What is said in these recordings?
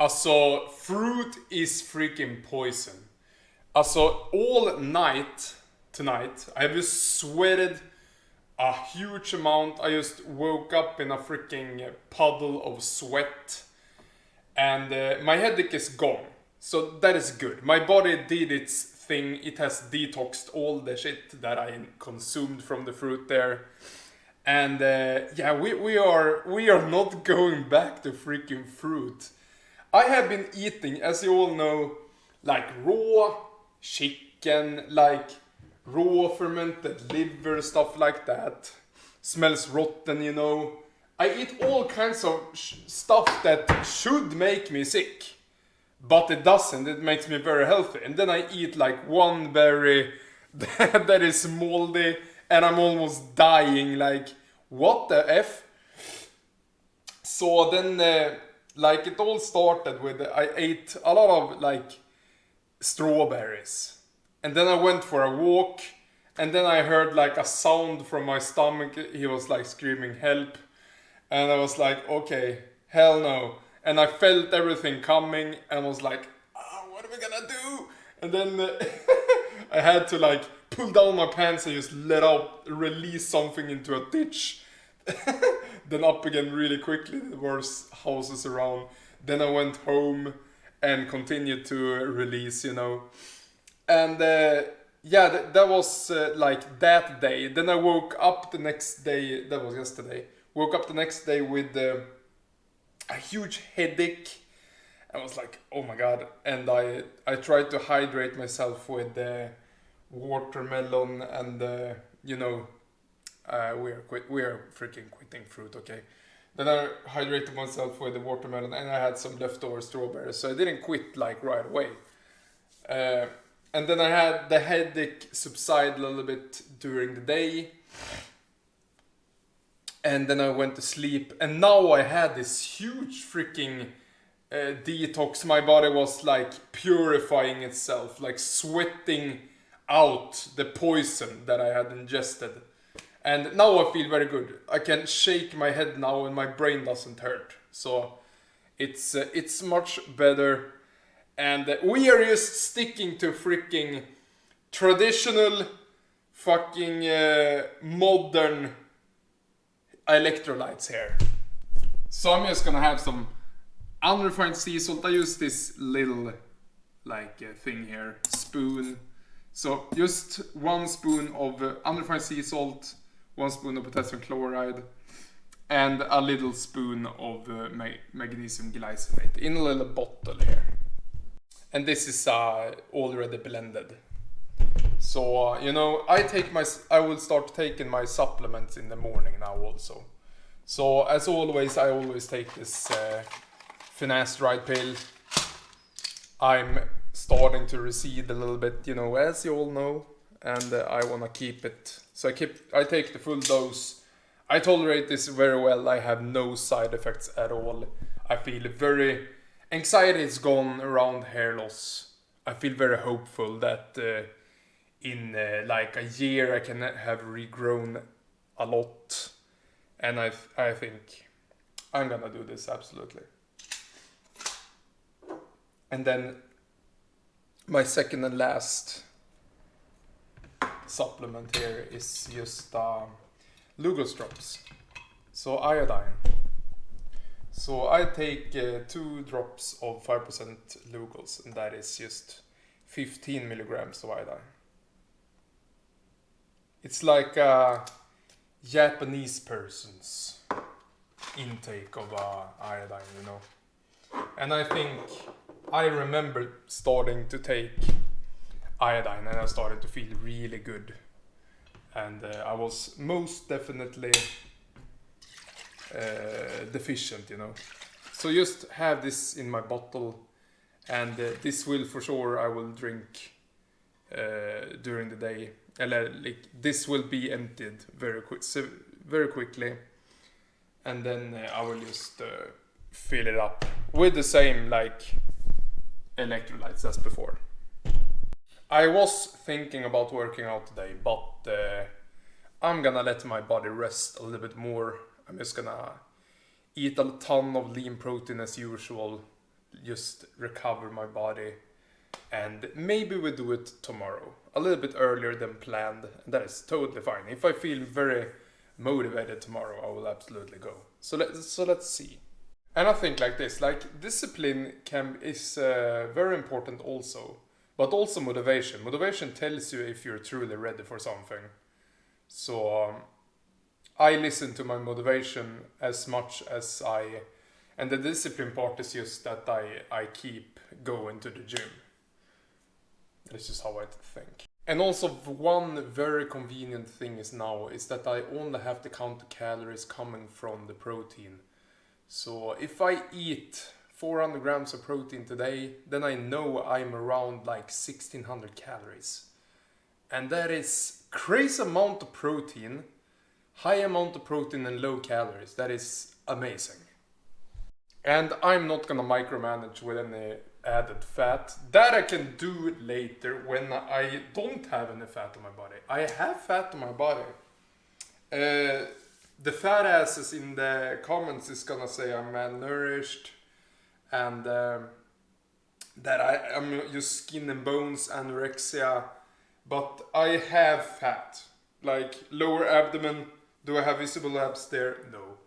Alltså, fruit is freaking poison. Alltså, all night tonight, I just sweated a huge amount. I just woke up in a freaking puddle of sweat. And my headache is gone. So that is good. My body did its thing. It has detoxed all the shit that I consumed from the fruit there. And yeah, we are not going back to freaking fruit. I have been eating, as you all know, like raw chicken, like raw fermented liver, stuff like that. Smells rotten, you know. I eat all kinds of stuff that should make me sick, but it doesn't. It makes me very healthy. And then I eat like one berry that is moldy, and I'm almost dying. Like, what the f? So then, like, it all started with I ate a lot of like strawberries, and then I went for a walk, and then I heard like a sound from my stomach. He was like screaming help, and I was like, okay, hell no. And I felt everything coming, and was like, oh, what are we gonna do? And then I had to like pull down my pants and just release something into a ditch. Then up again really quickly. There were houses around. Then I went home and continued to release, you know. And yeah, that was like that day. Then I woke up the next day. That was yesterday. Woke up the next day with a huge headache. I was like, oh my god. And I tried to hydrate myself with watermelon and you know, we are freaking quitting fruit, okay? Then I hydrated myself with the watermelon, and I had some leftover strawberries, so I didn't quit like right away. And then I had the headache subside a little bit during the day, and then I went to sleep, and now I had this huge freaking detox. My body was like purifying itself, like sweating out the poison that I had ingested. And now I feel very good. I can shake my head now and my brain doesn't hurt. So it's much better. And we are just sticking to freaking traditional fucking modern electrolytes here. So I'm just gonna have some unrefined sea salt. I use this little like thing here, spoon. So just 1 spoon of unrefined sea salt, 1 spoon of potassium chloride, and a little spoon of magnesium glycinate in a little bottle here. And this is already blended. So you know, I will start taking my supplements in the morning now also. So as always, I always take this finasteride pill. I'm starting to recede a little bit, you know, as you all know, and I wanna keep it. So I take the full dose. I tolerate this very well. I have no side effects at all. I feel anxiety is gone around hair loss. I feel very hopeful that in like a year I can have regrown a lot, and I think I'm gonna do this absolutely. And then my second and last supplement here is just Lugos drops. So iodine. So I take 2 drops of 5% Lugos, and that is just 15 milligrams of iodine. It's like a Japanese person's intake of iodine, you know. And I think I remember starting to take iodine, and I started to feel really good. And I was most definitely deficient, you know. So just have this in my bottle, and this will for sure I will drink during the day. Like, this will be emptied very quickly, and then I will just fill it up with the same like electrolytes as before. I was thinking about working out today, but I'm gonna let my body rest a little bit more. I'm just gonna eat a ton of lean protein as usual, just recover my body. And maybe we do it tomorrow, a little bit earlier than planned, and that is totally fine. If I feel very motivated tomorrow, I will absolutely go. So let's see. And I think like this, like discipline is very important also, but also motivation. Motivation tells you if you're truly ready for something. So I listen to my motivation as much as and the discipline part is just that I keep going to the gym. That's just how I think. And also one very convenient thing is that I only have to count the calories coming from the protein. So if I eat 400 grams of protein today, then I know I'm around like 1600 calories. And that is crazy amount of protein, high amount of protein and low calories. That is amazing. And I'm not gonna micromanage with any added fat. That I can do later when I don't have any fat on my body. I have fat on my body. The fat asses in the comments is gonna say I'm malnourished and that I'm just skin and bones, anorexia. But I have fat. Like lower abdomen. Do I have visible abs there? No.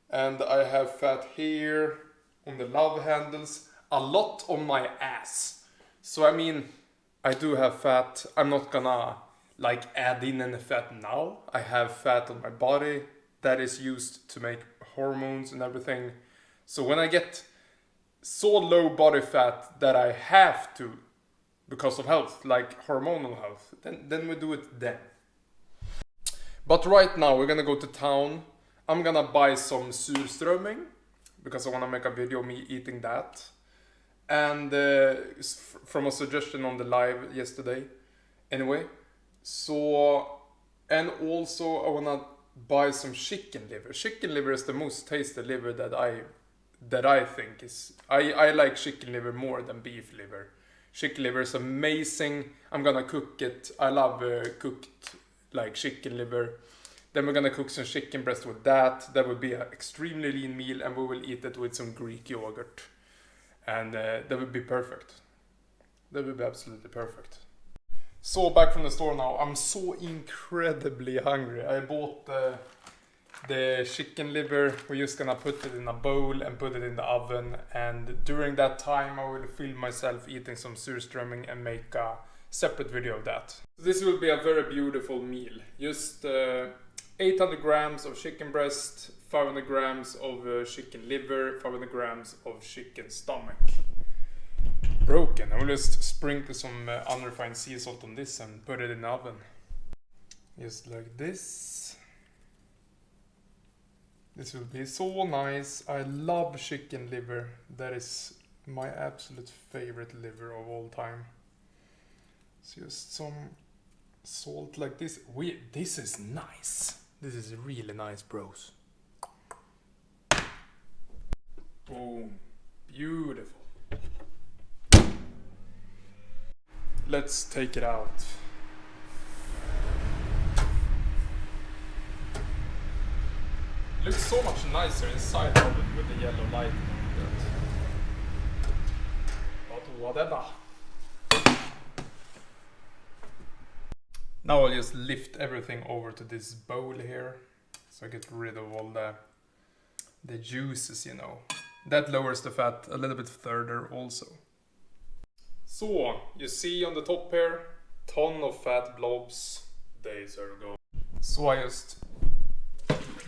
And I have fat here on the love handles. A lot on my ass. So I mean, I do have fat. I'm not gonna like add in any fat now. I have fat on my body that is used to make hormones and everything. So when I get so low body fat that I have to, because of health, like hormonal health, then we do it then. But right now we're gonna go to town. I'm gonna buy some surströmming because I wanna make a video of me eating that. And from a suggestion on the live yesterday. Anyway, so, and also I wanna buy some chicken liver. Chicken liver is the most tasty liver that I think is. I like chicken liver more than beef liver. Chicken liver is amazing. I'm gonna cook it. I love cooked like chicken liver. Then we're gonna cook some chicken breast with that. That will be an extremely lean meal, and we will eat it with some Greek yogurt. And that would be perfect. That would be absolutely perfect. So back from the store now. I'm so incredibly hungry. I bought the chicken liver. We're just gonna put it in a bowl and put it in the oven. And during that time I will film myself eating some surströmming and make a separate video of that. This will be a very beautiful meal. Just 800 grams of chicken breast, 500 grams of chicken liver, 500 grams of chicken stomach. Broken. I will just sprinkle some unrefined sea salt on this and put it in the oven. Just like this. This will be so nice. I love chicken liver. That is my absolute favorite liver of all time. So just some salt like this. This is nice. This is really nice, bros. Boom. Beautiful. Let's take it out. It looks so much nicer inside of it with the yellow light. But whatever. Now I'll just lift everything over to this bowl here. So I get rid of all the juices, you know. That lowers the fat a little bit further also. So, you see on the top here, ton of fat blobs. Days are gone. So I just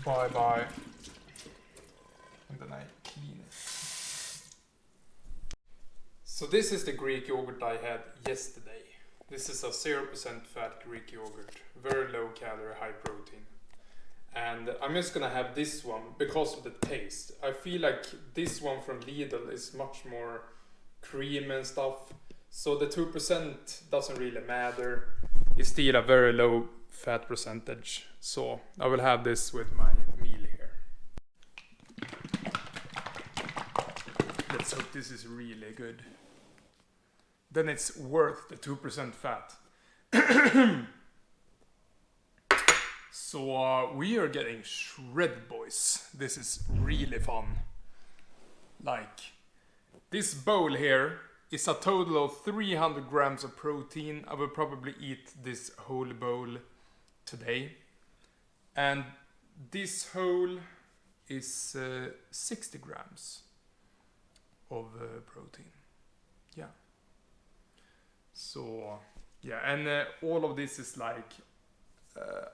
bye and then I clean it. So this is the Greek yogurt I had yesterday. This is a 0% fat Greek yogurt. Very low calorie, high protein. And I'm just gonna have this one because of the taste. I feel like this one from Lidl is much more cream and stuff. So the 2% doesn't really matter. It's still a very low fat percentage. So I will have this with my meal here. Let's hope this is really good. Then it's worth the 2% fat. So we are getting shredded, boys. This is really fun. Like, This bowl here is a total of 300 grams of protein. I will probably eat this whole bowl today. And this whole is 60 grams of protein. Yeah. So, yeah, and all of this is like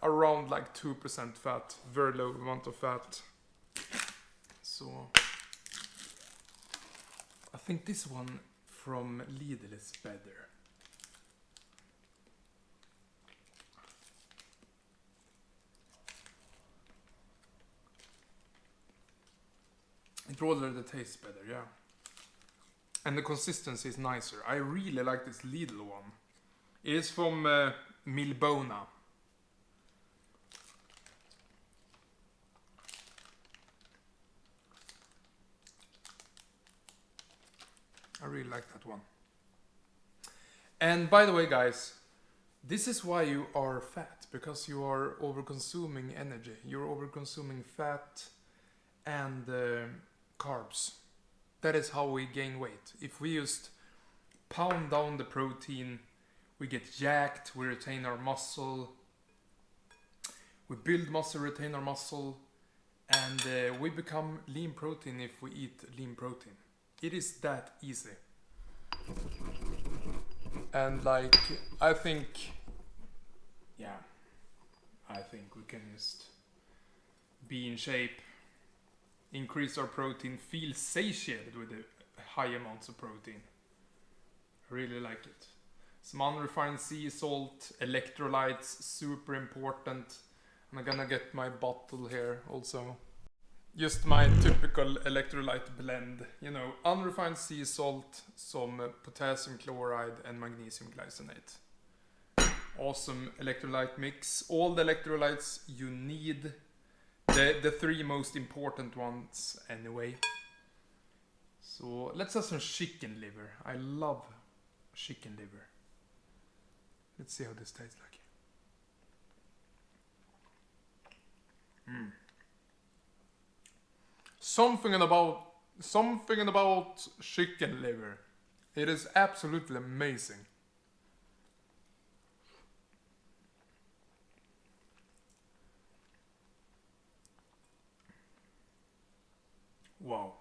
around like 2% fat, very low amount of fat. So, I think this one from Lidl is better. It already tastes better, yeah. And the consistency is nicer. I really like this Lidl one. It is from Milbona. I really like that one. And by the way, guys, this is why you are fat. Because you are over-consuming energy. You're over-consuming fat and carbs. That is how we gain weight. If we just pound down the protein, we get jacked, we retain our muscle, we build muscle, retain our muscle, and we become lean protein if we eat lean protein. It is that easy. And like, I think we can just be in shape, increase our protein, feel satiated with the high amounts of protein. I really like it. Some unrefined sea salt, electrolytes, super important. I'm gonna get my bottle here also. Just my typical electrolyte blend. You know, unrefined sea salt, some potassium chloride and magnesium glycinate. Awesome electrolyte mix. All the electrolytes you need. The three most important ones anyway. So let's have some chicken liver. I love chicken liver. Let's see how this tastes like. Something about chicken liver. It is absolutely amazing. Wow.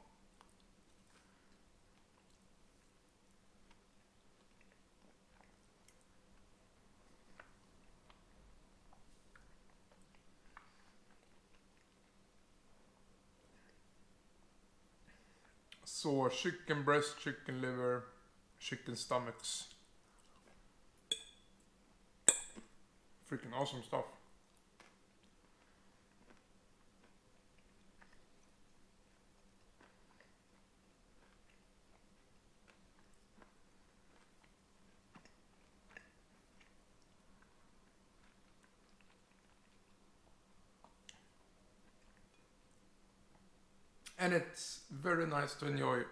So chicken breast, chicken liver, chicken stomachs. Freaking awesome stuff. And it's very nice to enjoy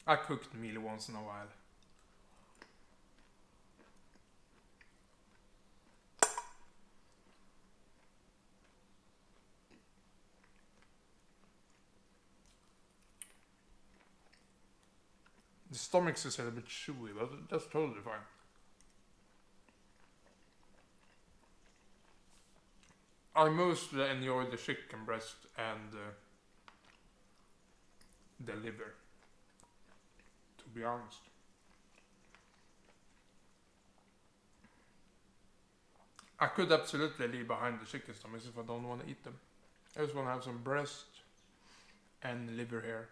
a cooked meal once in a while. The stomach is a little bit chewy, but that's totally fine. I mostly enjoy the chicken breast and the liver, to be honest. I could absolutely leave behind the chicken stomachs if I don't want to eat them. I just want to have some breast and liver here.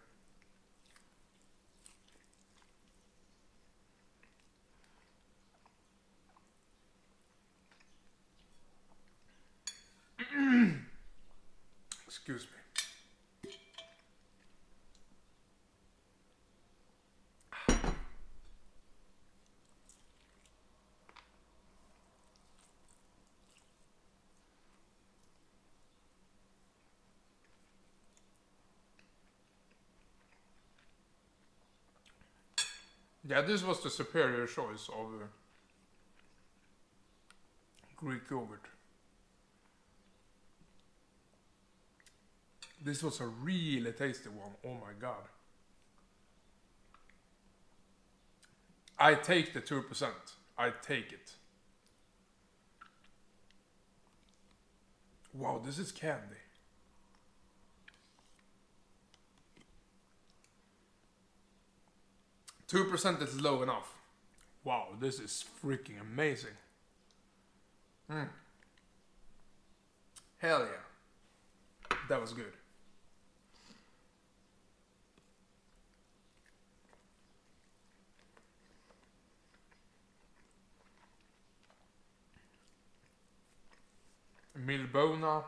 Excuse me. Yeah, this was the superior choice of Greek yogurt. This was a really tasty one, oh my god. I take the 2%. I take it. Wow, this is candy. %2 is low enough. Wow, this is freaking amazing. Hell yeah. That was good. Milbona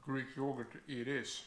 Greek yogurt it is.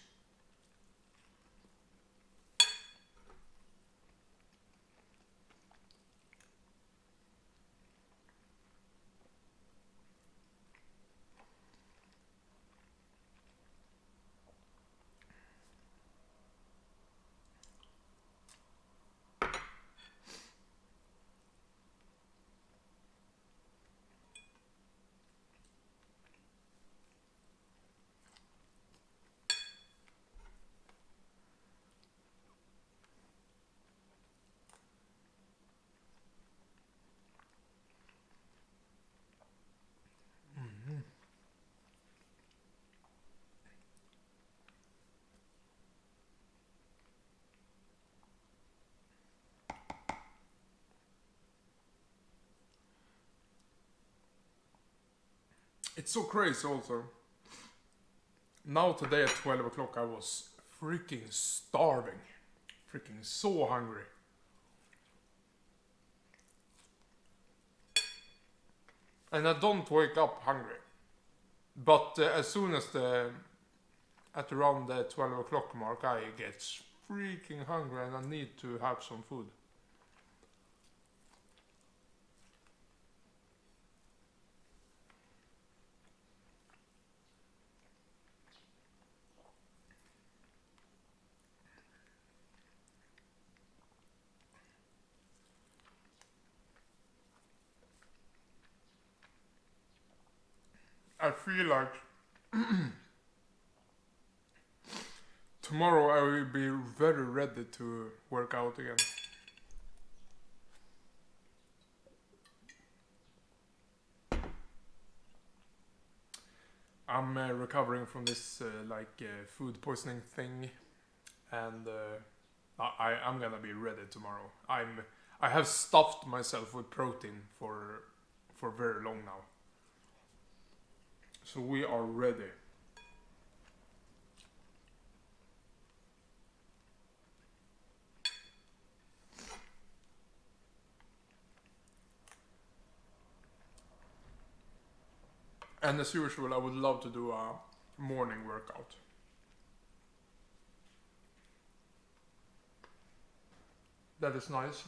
It's so crazy also. Now today at 12 o'clock I was freaking starving. Freaking so hungry. And I don't wake up hungry. But as soon as at around the 12 o'clock mark I get freaking hungry and I need to have some food. I feel like tomorrow I will be very ready to work out again. I'm recovering from this food poisoning thing, and I'm gonna be ready tomorrow. I have stuffed myself with protein for very long now, so we are ready. And as usual, I would love to do a morning workout. That is nice.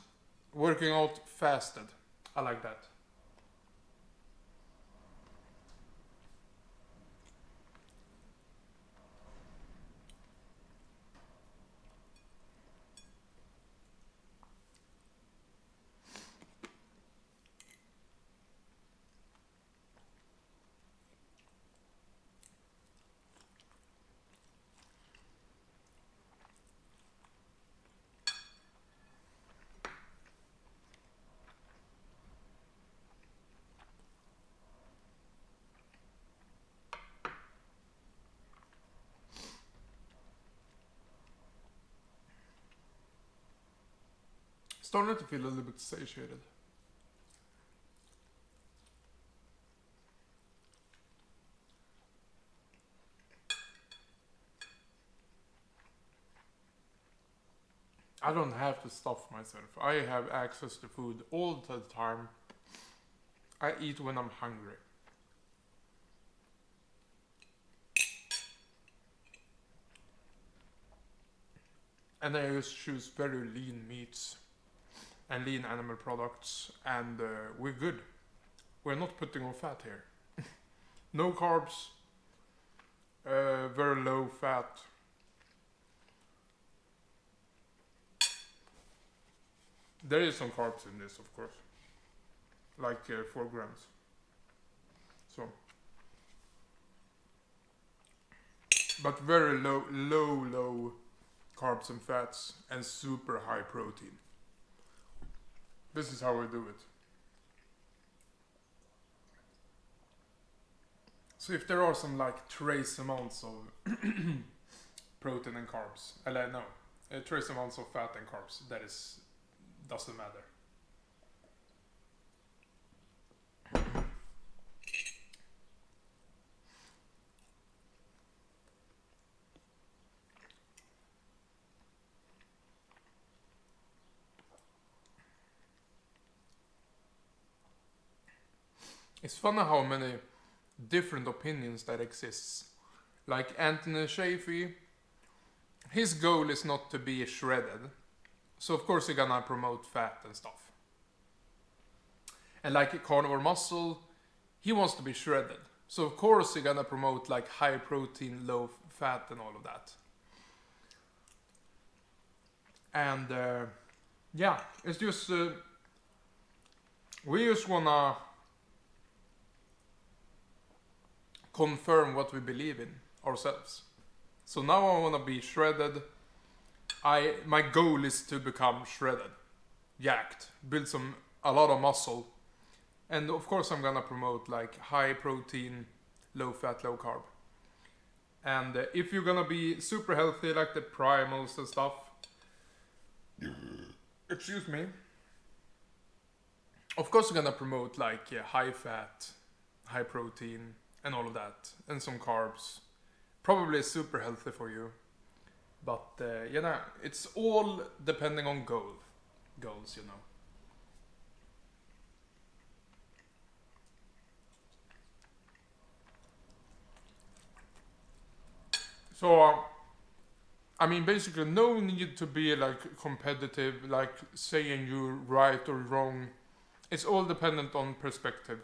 Working out fasted. I like that. Starting to feel a little bit satiated. I don't have to stuff myself. I have access to food all the time. I eat when I'm hungry. And I just choose very lean meats and lean animal products, and we're good. We're not putting on fat here. No carbs, very low fat. There is some carbs in this, of course, like 4 grams. So, but very low carbs and fats, and super high protein. This is how we do it. So if there are some like trace amounts of protein and carbs, no, trace amounts of fat and carbs, that is doesn't matter. It's funny how many different opinions that exists. Like Anthony Shafee, his goal is not to be shredded. So of course he's gonna promote fat and stuff. And like Carnivore Muscle, he wants to be shredded. So of course he's gonna promote like high protein, low fat and all of that. And yeah, it's just we just wanna confirm what we believe in ourselves. So now I wanna be shredded. My goal is to become shredded, jacked, build a lot of muscle, and of course I'm gonna promote like high protein, low fat, low carb. And if you're gonna be super healthy, like the primals and stuff, excuse me, of course you're gonna promote like high fat, high protein, and all of that, and some carbs. Probably super healthy for you. But you know, it's all depending on goals, you know. So, I mean, basically, no need to be like competitive, like saying you're right or wrong. It's all dependent on perspective.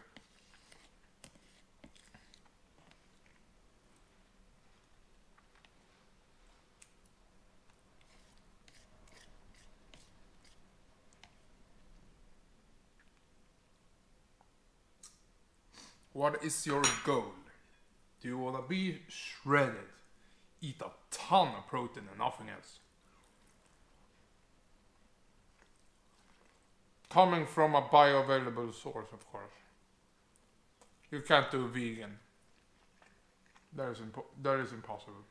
What is your goal? Do you want to be shredded? Eat a ton of protein and nothing else? Coming from a bioavailable source, of course. You can't do vegan. That is impossible.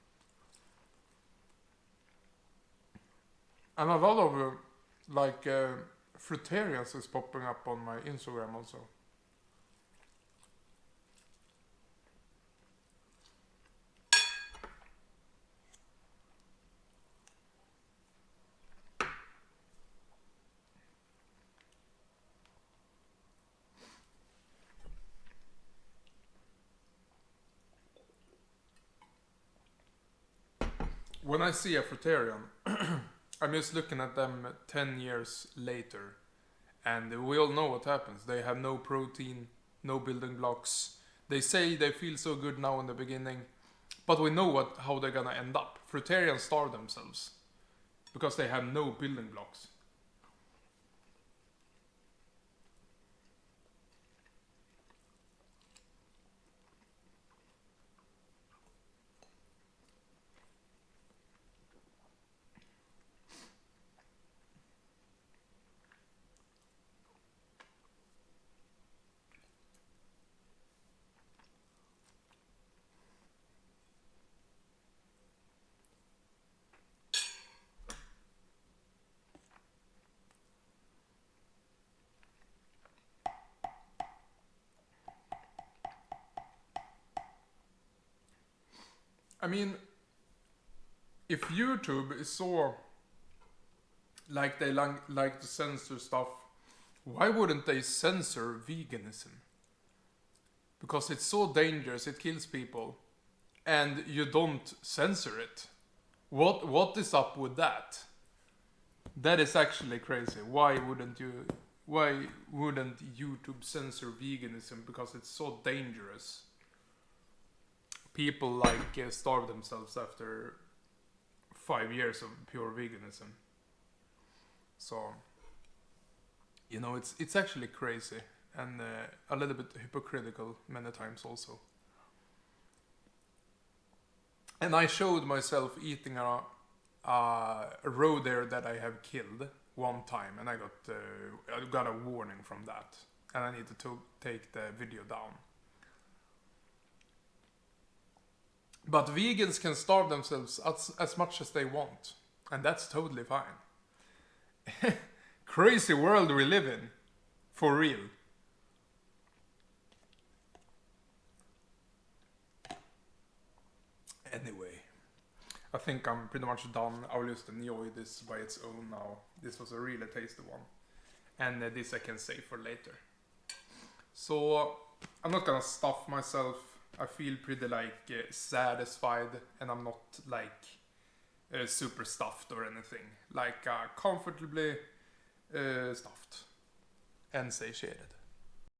And a lot of fruitarians is popping up on my Instagram also. When I see a fruitarian, I'm just looking at them 10 years later, and we all know what happens. They have no protein, no building blocks. They say they feel so good now in the beginning, but we know how they're gonna end up. Fruitarians starve themselves because they have no building blocks. I mean, if YouTube is so like they like to censor stuff, why wouldn't they censor veganism? Because it's so dangerous, it kills people, and you don't censor it. What is up with that? That is actually crazy. Why wouldn't YouTube censor veganism? Because it's so dangerous. People like starve themselves after 5 years of pure veganism. So, you know, it's actually crazy and a little bit hypocritical many times also. And I showed myself eating a roe deer that I have killed one time, and I got a warning from that, and I needed to take the video down. But vegans can starve themselves as much as they want, and that's totally fine. Crazy world we live in, for real. Anyway, I think I'm pretty much done. I'll just enjoy this by its own now. This was a really tasty one. And this I can save for later. So, I'm not gonna stuff myself. I feel pretty like satisfied, and I'm not like super stuffed or anything. Like comfortably stuffed and satiated.